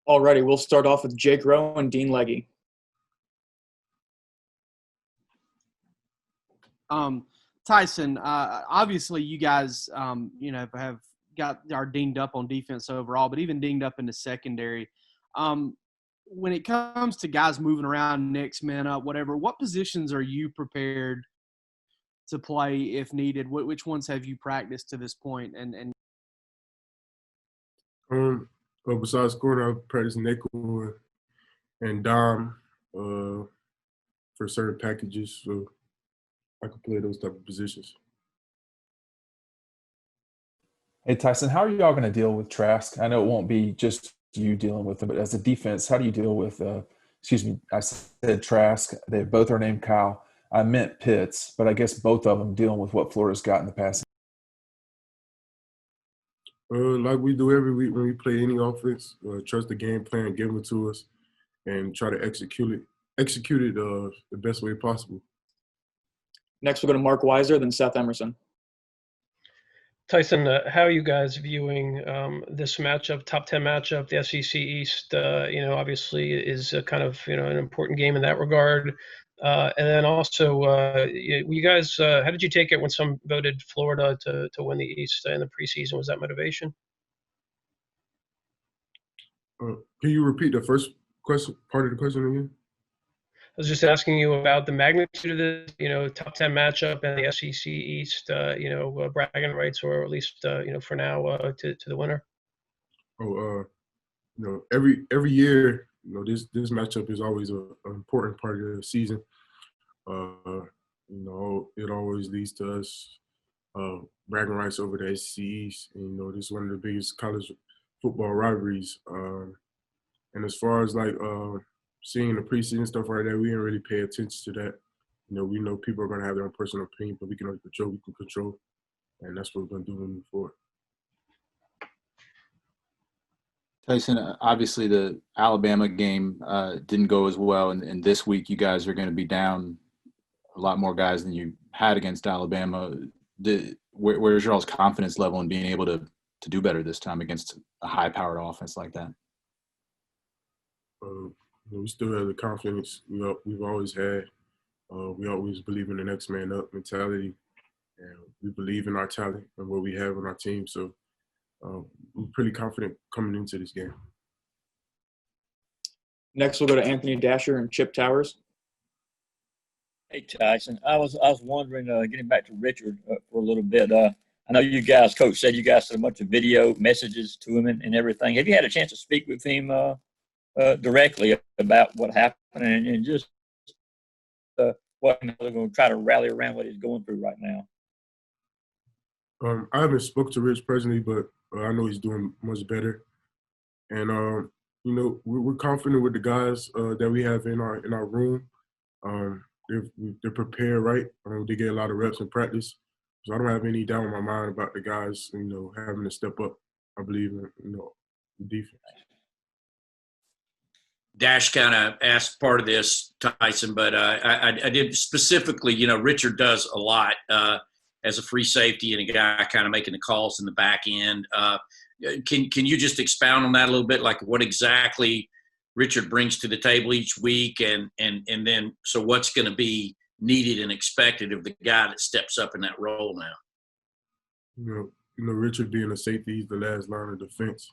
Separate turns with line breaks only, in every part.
Alrighty, we'll start off with Jake Rowe and Dean Legge.
Tyson, obviously you guys, have are dinged up on defense overall, but even dinged up in the secondary. When it comes to guys moving around, next man up, whatever, what positions are you prepared to play if needed? Which ones have you practiced to this point?
Well, besides corner, I practice nickel and dime for certain packages, so I can play those type of positions.
Hey, Tyson, how are y'all going to deal with Trask? I know it won't be just you dealing with them, but as a defense, how do you deal with I said Trask. They both are named Kyle. I meant Pitts, but I guess both of them dealing with what Florida's got in the past.
Like we do every week when we play any offense, trust the game plan, give it to us, and try to execute it the best way possible.
Next, we'll go to Mark Weiser, then Seth Emerson.
Tyson, how are you guys viewing this matchup, top 10 matchup, the SEC East? Obviously is kind of an important game in that regard. And then also, you guys, how did you take it when some voted Florida to win the East in the preseason? Was that motivation?
Can you repeat the first part of the question again?
I was just asking you about the magnitude of the, top 10 matchup and the SEC East, bragging rights, or at least, for now, to the winner.
Every year, this matchup is always an important part of the season. It always leads to us bragging rights over the SEC East. And, this is one of the biggest college football rivalries. And as far as seeing the preseason stuff right there, we didn't really pay attention to that. We know people are going to have their own personal opinion, but we can only control what we can control. And that's what we're going to do moving forward.
Tyson, obviously the Alabama game didn't go as well. And this week you guys are going to be down a lot more guys than you had against Alabama. Where's your all's confidence level in being able to do better this time against a high-powered offense like that?
We still have the confidence we've always had. We always believe in the next man up mentality, and we believe in our talent and what we have on our team. So we're pretty confident coming into this game.
Next, we'll go to Anthony Dasher and Chip Towers.
Hey, Tyson. I was wondering, getting back to Richard for a little bit. I know you guys, Coach said you guys sent a bunch of video messages to him and everything. Have you had a chance to speak with him directly about what happened and just what they're going to try to rally around what he's going through right now?
I haven't spoke to Rich personally, but I know he's doing much better. And we're confident with the guys that we have in our room. They're prepared, right? They get a lot of reps in practice, so I don't have any doubt in my mind about the guys, having to step up. I believe in, the defense.
Dash kind of asked part of this, Tyson, but I did specifically, Richard does a lot as a free safety and a guy kind of making the calls in the back end. Can you just expound on that a little bit, like what exactly Richard brings to the table each week and then so what's going to be needed and expected of the guy that steps up in that role now?
Richard being a safety, he's the last line of defense.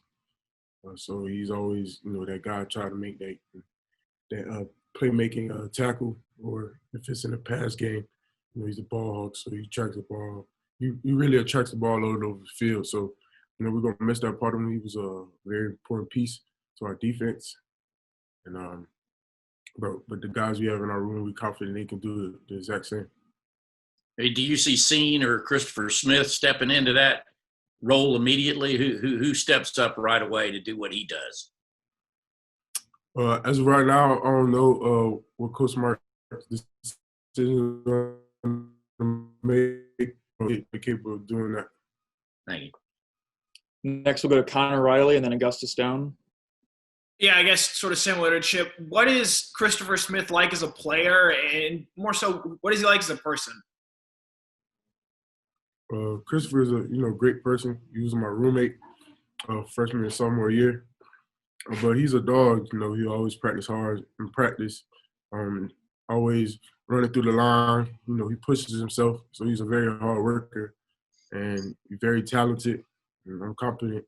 So he's always, that guy trying to make that playmaking tackle, or if it's in a pass game, he's a ball hawk, so he tracks the ball. He really attracts the ball all over the field. So, we're going to miss that part of him. He was a very important piece to our defense. And but the guys we have in our room, we're confident they can do the exact same.
Hey, do you see Sean or Christopher Smith stepping into that role immediately? Who steps up right away to do what he does?
As of right now, I don't know what Coach Mark's decision to make. We're capable of doing that.
Thank you.
Next, we'll go to Connor Riley and then Augusta Stone.
Yeah, I guess sort of similar to Chip. What is Christopher Smith like as a player, and more so, what is he like as a person?
Christopher is a great person. He was my roommate freshman and sophomore year. But he's a dog. You know, he always practice hard in practice. Always running through the line. You know, he pushes himself. So he's a very hard worker and very talented. And I'm confident.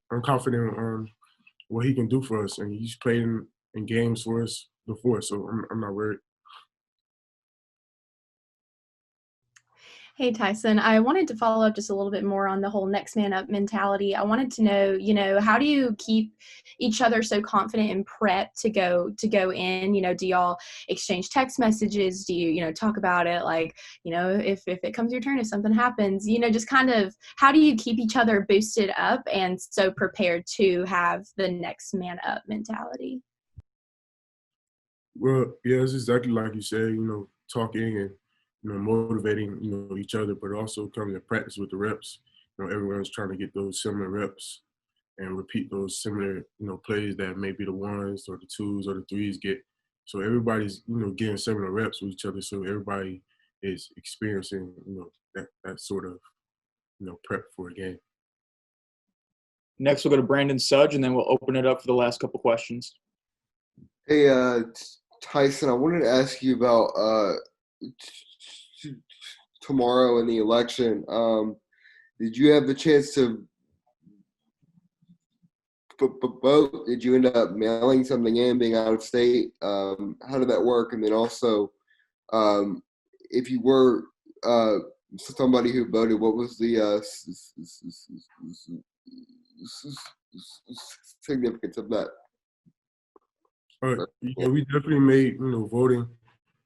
What he can do for us, and he's played in games for us before. So I'm not worried.
Hey, Tyson, I wanted to follow up just a little bit more on the whole next man up mentality. I wanted to know, how do you keep each other so confident and prep to go in? Do y'all exchange text messages? Do you, talk about it like, if it comes your turn, if something happens, just kind of how do you keep each other boosted up and so prepared to have the next man up mentality?
Well, yeah, it's exactly like you said, talking and motivating, each other, but also coming to practice with the reps. Everyone's trying to get those similar reps and repeat those similar, plays that maybe the ones or the twos or the threes get. So everybody's, getting similar reps with each other. So everybody is experiencing, that sort of, prep for a game.
Next, we'll go to Brandon Sudge, and then we'll open it up for the last couple questions.
Hey, Tyson, I wanted to ask you about tomorrow in the election. Did you have the chance to vote? Did you end up mailing something in, being out of state? How did that work? And then also, if you were somebody who voted, what was the significance of that?
Yeah, we definitely made voting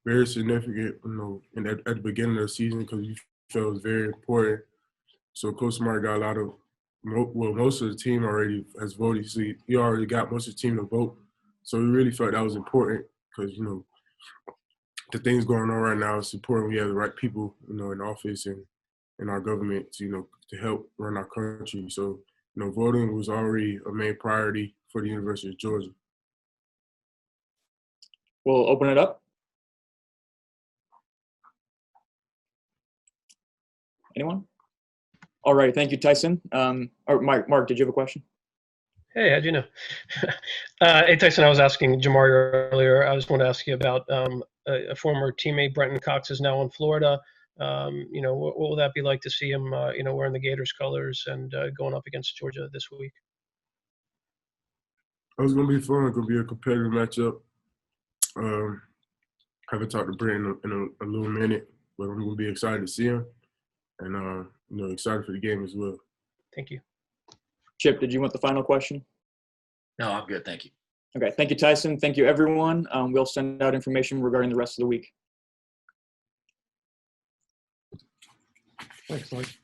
very significant, and at the beginning of the season because we felt it was very important. So Coach Smart got a lot of, most of the team already has voted. So he already got most of the team to vote. So we really felt that was important because, the things going on right now, it's important we have the right people, in office and in our government to help run our country. So, voting was already a main priority for the University of Georgia.
We'll open it up. Anyone? All right. Thank you, Tyson. Or Mark, did you have a question?
Hey, how'd you know? Hey, Tyson, I was asking Jamari earlier. I just want to ask you about a former teammate, Brenton Cox, is now in Florida. What will that be like to see him, wearing the Gators colors and going up against Georgia this week?
It's going to be fun. It's going to be a competitive matchup. I haven't talked to Brenton in a little minute, but I'm going to be excited to see him and, excited for the game as well.
Thank you.
Chip, did you want the final question?
No, I'm good. Thank you.
Okay. Thank you, Tyson. Thank you, everyone. We'll send out information regarding the rest of the week.
Thanks, Mike.